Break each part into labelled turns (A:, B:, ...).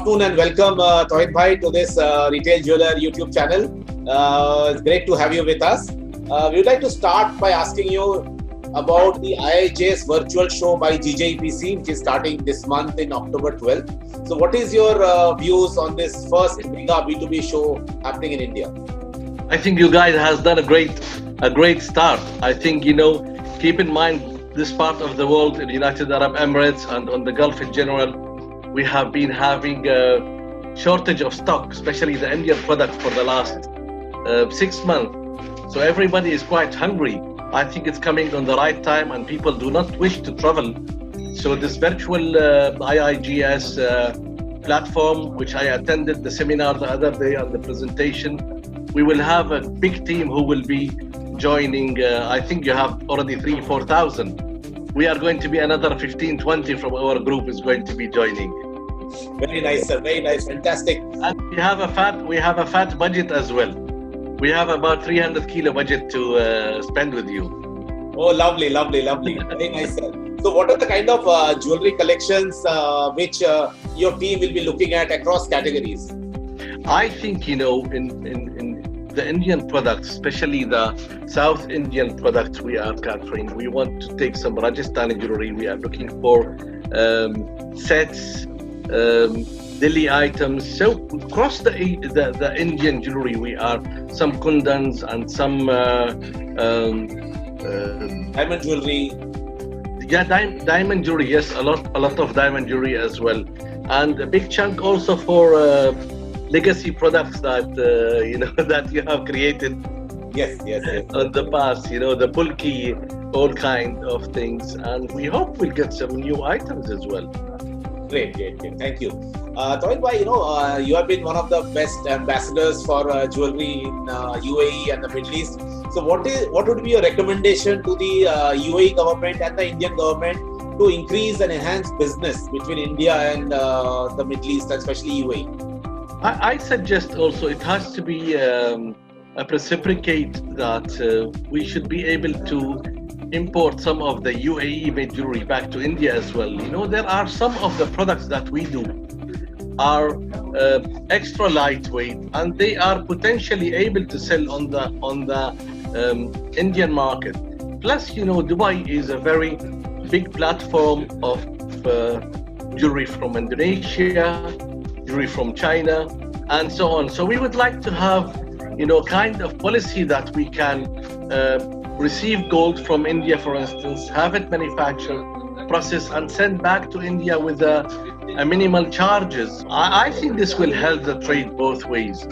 A: afternoon and welcome Tawhid Bhai to this Retail Jeweler YouTube channel. It's great to have you with us. We would like to start by asking you about the IIJS Virtual show by GJEPC, which is starting this month in October 12th. So what is your views on this first mega B2B show happening in India?
B: I think you guys has done a great start. I think, keep in mind this part of the world, in the United Arab Emirates and on the Gulf in general, we have been having a shortage of stock, especially the Indian product for the last 6 months. So everybody is quite hungry. I think it's coming on the right time and people do not wish to travel. So this virtual IIJS platform, which I attended the seminar the other day on the presentation, we will have a big team who will be joining. I think you have already 3,000-4,000. We are going to be another 15-20 from our group is going to be joining.
A: Very nice, sir. Very nice. Fantastic.
B: And we have a fat budget as well. We have about 300 kilo budget to spend with you.
A: Oh, lovely. Very nice, sir. So what are the kind of jewelry collections which your team will be looking at across categories?
B: I think, in the Indian products, especially the South Indian products we are capturing, we want to take some Rajasthani jewelry. We are looking for sets, daily items. So across the Indian jewelry, we are some kundans and some
A: diamond jewelry.
B: Yeah, diamond jewelry. Yes, a lot of diamond jewelry as well, and a big chunk also for legacy products that that you have created.
A: Yes.
B: On the past, the pulki, all kind of things, and we hope we'll get some new items as well.
A: Great. Thank you. Tawhid Bhai, you have been one of the best ambassadors for jewelry in UAE and the Middle East. So what would be your recommendation to the UAE government and the Indian government to increase and enhance business between India and the Middle East, especially UAE?
B: I suggest also it has to be a reciprocate that we should be able to import some of the UAE made jewelry back to India as well. There are some of the products that we do are extra lightweight and they are potentially able to sell on the Indian market. Plus, Dubai is a very big platform of jewelry from Indonesia, jewelry from China, and so on. So we would like to have, kind of policy that we can receive gold from India, for instance, have it manufactured, processed, and sent back to India with a minimal charges. I think this will help the trade both ways.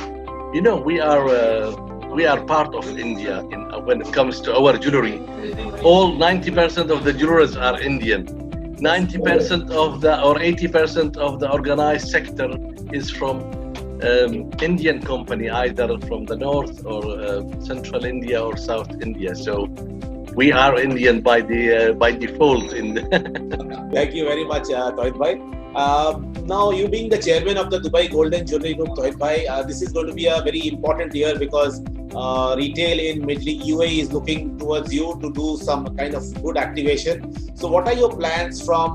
B: We are part of India when it comes to our jewelry. All 90% of the jewelers are Indian. 90% or 80% of the organized sector is from Indian company, either from the north or central India or South India. So we are Indian by default.
A: Thank you very much, Tawhid Bhai. Now, you being the chairman of the Dubai Golden Jewelry Group, Tawhid Bhai, this is going to be a very important year because retail in UAE is looking towards you to do some kind of good activation. So what are your plans from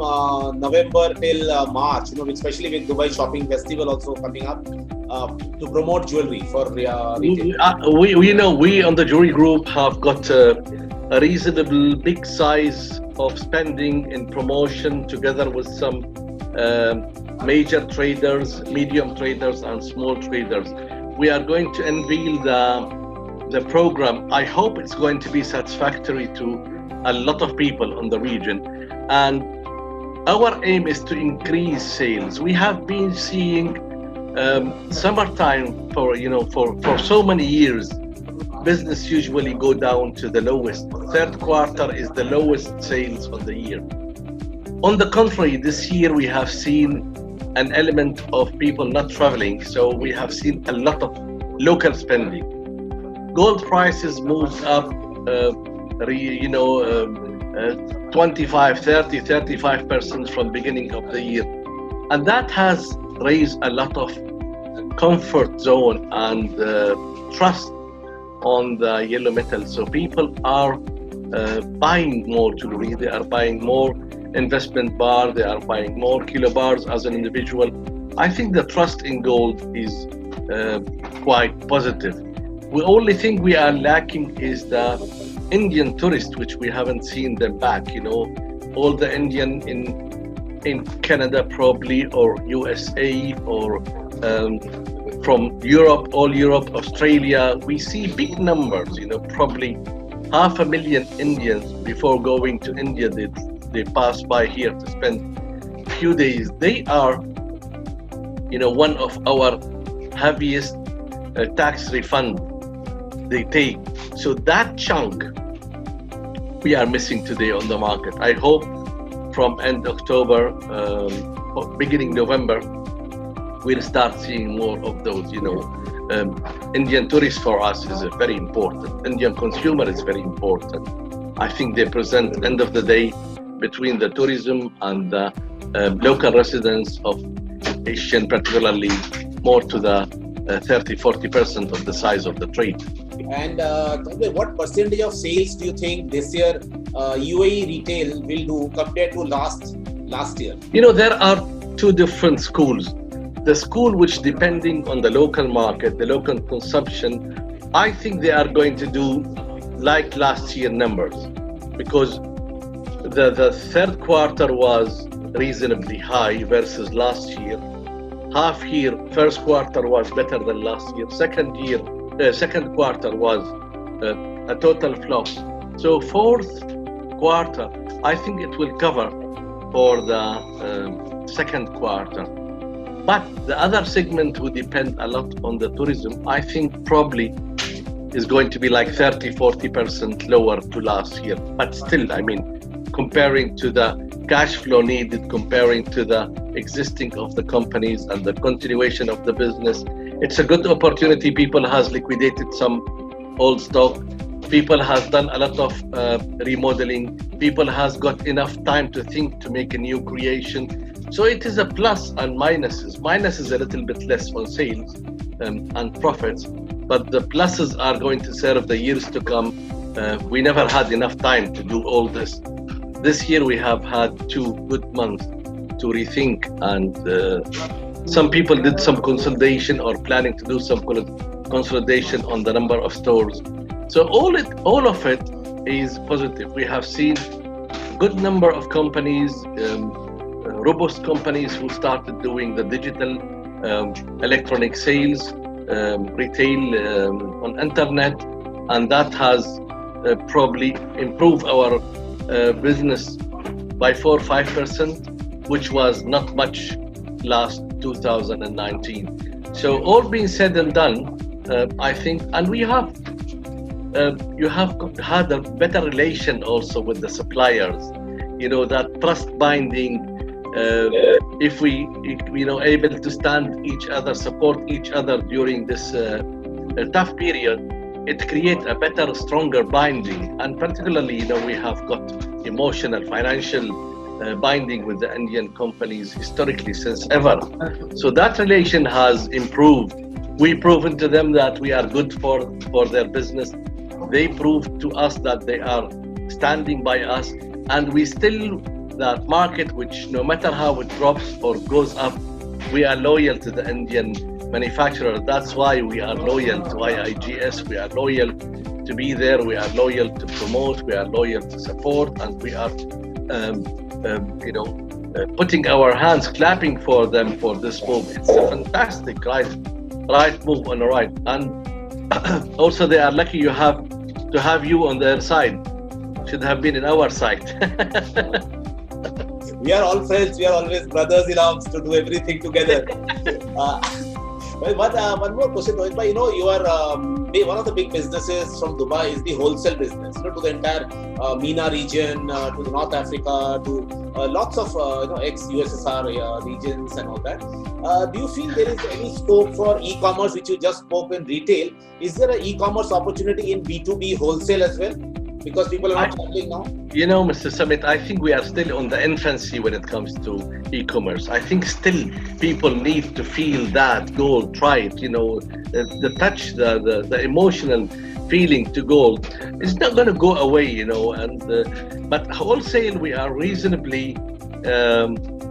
A: November till March, especially with Dubai Shopping Festival also coming up, to promote jewelry for retail?
B: We on the jewelry group have got a reasonable big size of spending in promotion together with some major traders, medium traders and small traders. We are going to unveil the program. I hope it's going to be satisfactory to a lot of people in the region, and our aim is to increase sales. We have been seeing summertime for so many years, business usually go down to the lowest. Third quarter is the lowest sales of the year. On the contrary, this year we have seen an element of people not traveling, so we have seen a lot of local spending. Gold prices moved up 25, 30, 35% from beginning of the year. And that has raised a lot of comfort zone and trust on the yellow metal. So people are buying more jewelry, they are buying more investment bar, they are buying more kilo bars as an individual. I think the trust in gold is quite positive. The only thing we are lacking is the Indian tourist, which we haven't seen them back. You know, all the Indian in Canada probably, or USA, or from Europe, all Europe, Australia, we see big numbers. You know, probably 500,000 Indians before going to India. They pass by here to spend a few days. They are, you know, one of our heaviest tax refund they take. So that chunk we are missing today on the market. I hope from end October, beginning November, we'll start seeing more of those. You know, Indian tourists for us is very important. Indian consumer is very important. I think they present, end of the day, between the tourism and the local residents of Asian, particularly more to the 30-40% of the size of the trade.
A: And what percentage of sales do you think this year UAE Retail will do compared to last year?
B: You know, there are two different schools. The school which, depending on the local market, the local consumption, I think they are going to do like last year numbers, because the third quarter was reasonably high versus last year. Half year, first quarter was better than last year. Second quarter was a total flop. So fourth quarter, I think it will cover for the second quarter. But the other segment will depend a lot on the tourism. I think probably is going to be like 30-40% lower to last year. But still, I mean, comparing to the cash flow needed, comparing to the existing of the companies and the continuation of the business, it's a good opportunity. People has liquidated some old stock. People has done a lot of remodeling. People has got enough time to think to make a new creation. So it is a plus and minuses. Minus is a little bit less on sales and profits, but the pluses are going to serve the years to come. We never had enough time to do all this. This year we have had 2 good months to rethink, and some people did some consolidation or planning to do some consolidation on the number of stores. So all of it is positive. We have seen good number of companies, robust companies who started doing the digital electronic sales, retail on internet, and that has probably improved our business by 4-5%, which was not much last 2019. So all being said and done, I think, and we have you have had a better relation also with the suppliers. You know, that trust binding. If we, you know, able to stand each other, support each other during this tough period, it creates a better, stronger binding. And particularly, you know, we have got emotional, financial binding with the Indian companies historically since ever. So that relation has improved. We proven to them that we are good for their business. They proved to us that they are standing by us, and we still, that market which no matter how it drops or goes up, we are loyal to the Indian manufacturer. That's why we are loyal to IIJS. We are loyal to be there. We are loyal to promote. We are loyal to support, and we are, you know, putting our hands, clapping for them for this move. It's a fantastic right move on the right, and also they are lucky to have you on their side. Should have been in our side.
A: We are all friends. We are always brothers in arms to do everything together. One more question, Tawhid bhai. You know, you are one of the big businesses from Dubai is the wholesale business. You know, to the entire MENA region, to the North Africa, to lots of ex-USSR regions and all that. Do you feel there is any scope for e-commerce, which you just spoke in retail? Is there an e-commerce opportunity in B2B wholesale as well? Because people are not traveling now? You
B: know, Mr. Samit, I think we are still on the infancy when it comes to e-commerce. I think still people need to feel that gold, try it, you know, the touch, the emotional feeling to gold is not going to go away, you know. And but wholesale, we are reasonably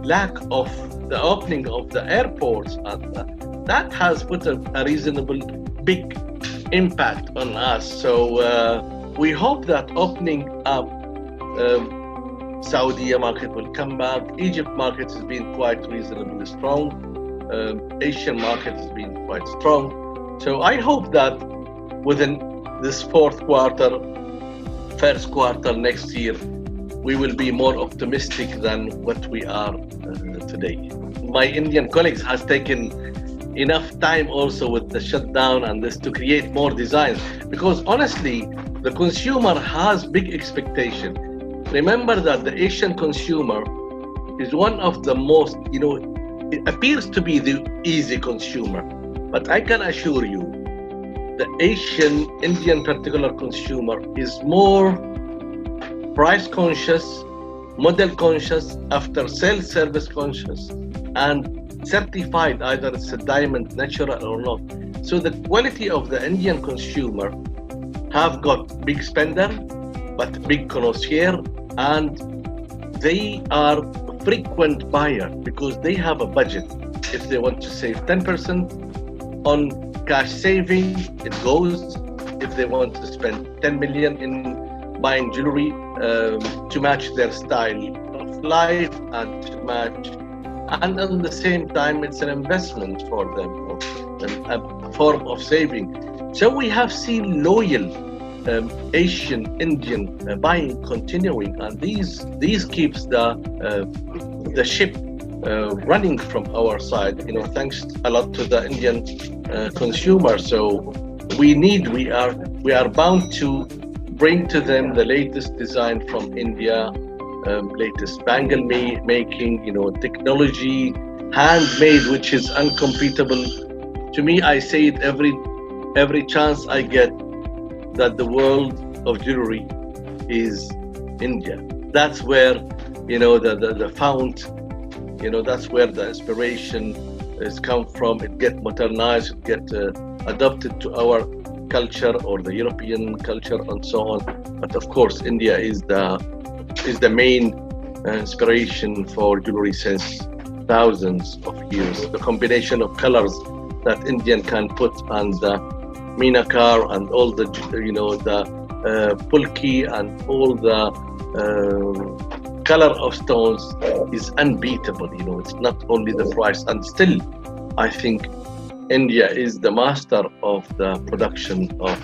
B: lack of the opening of the airports, and that has put a reasonable big impact on us. So we hope that opening up Saudi market will come back. Egypt market has been quite reasonably strong. Asian market has been quite strong. So I hope that within this fourth quarter, first quarter next year, we will be more optimistic than what we are today. My Indian colleagues has taken enough time also with the shutdown and this to create more designs, because honestly, the consumer has big expectation. Remember that the Asian consumer is one of the most, it appears to be the easy consumer, but I can assure you, the Asian, Indian particular consumer is more price conscious, model conscious, after sales service conscious, and certified, either it's a diamond, natural or not. So the quality of the Indian consumer have got big spender, but big connoisseur, and they are frequent buyer because they have a budget. If they want to save 10% on cash saving, it goes. If they want to spend 10 million in buying jewelry to match their style of life and to match, and at the same time, it's an investment for them, a form of saving. So we have seen loyal Asian, Indian buying continuing, and these keeps the ship running from our side. Thanks a lot to the Indian consumer. So we are bound to bring to them the latest design from India, latest bangle making, technology, handmade, which is uncompetable. To me, I say it every chance I get, that the world of jewelry is India. That's where, the fount, that's where the inspiration is come from. It get modernized, it get adopted to our culture or the European culture and so on. But of course, India is the main inspiration for jewelry since thousands of years. The combination of colors that Indian can put on the Meenakar and all the pulki and all the color of stones is unbeatable. It's not only the price, and still I think India is the master of the production of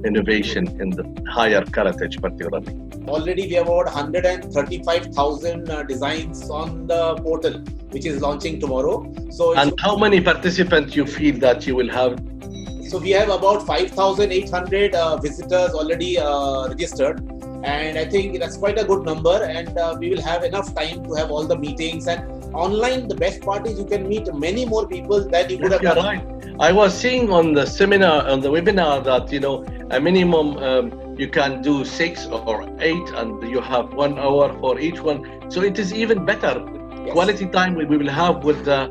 B: innovation in the higher caratage particularly.
A: Already we have about 135,000 designs on the portal, which is launching tomorrow.
B: And how many participants you feel that you will have?
A: So we have about 5,800 visitors already registered, and I think that's quite a good number, and we will have enough time to have all the meetings. And online, the best part is you can meet many more people than you could have done.
B: Right. I was seeing on the seminar, on the webinar, that a minimum you can do 6 or 8, and you have 1 hour for each one. So it is even better. Yes. Quality time we will have with the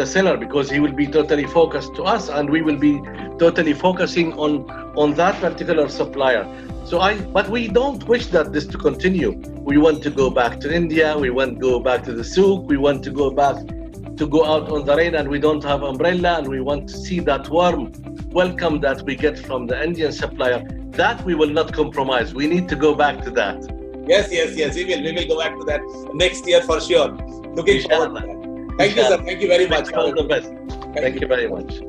B: seller, because he will be totally focused to us, and we will be totally focusing on that particular supplier. But we don't wish that this to continue. We want to go back to India. We want to go back to the souk. We want to go back to go out on the rain and we don't have umbrella, and we want to see that warm welcome that we get from the Indian supplier. That we will not compromise. We need to go back to that.
A: Yes. We will go back to that next year for sure. Looking forward to that. Thank you, sir. Thank you very much.
B: All the best. Thank you very much.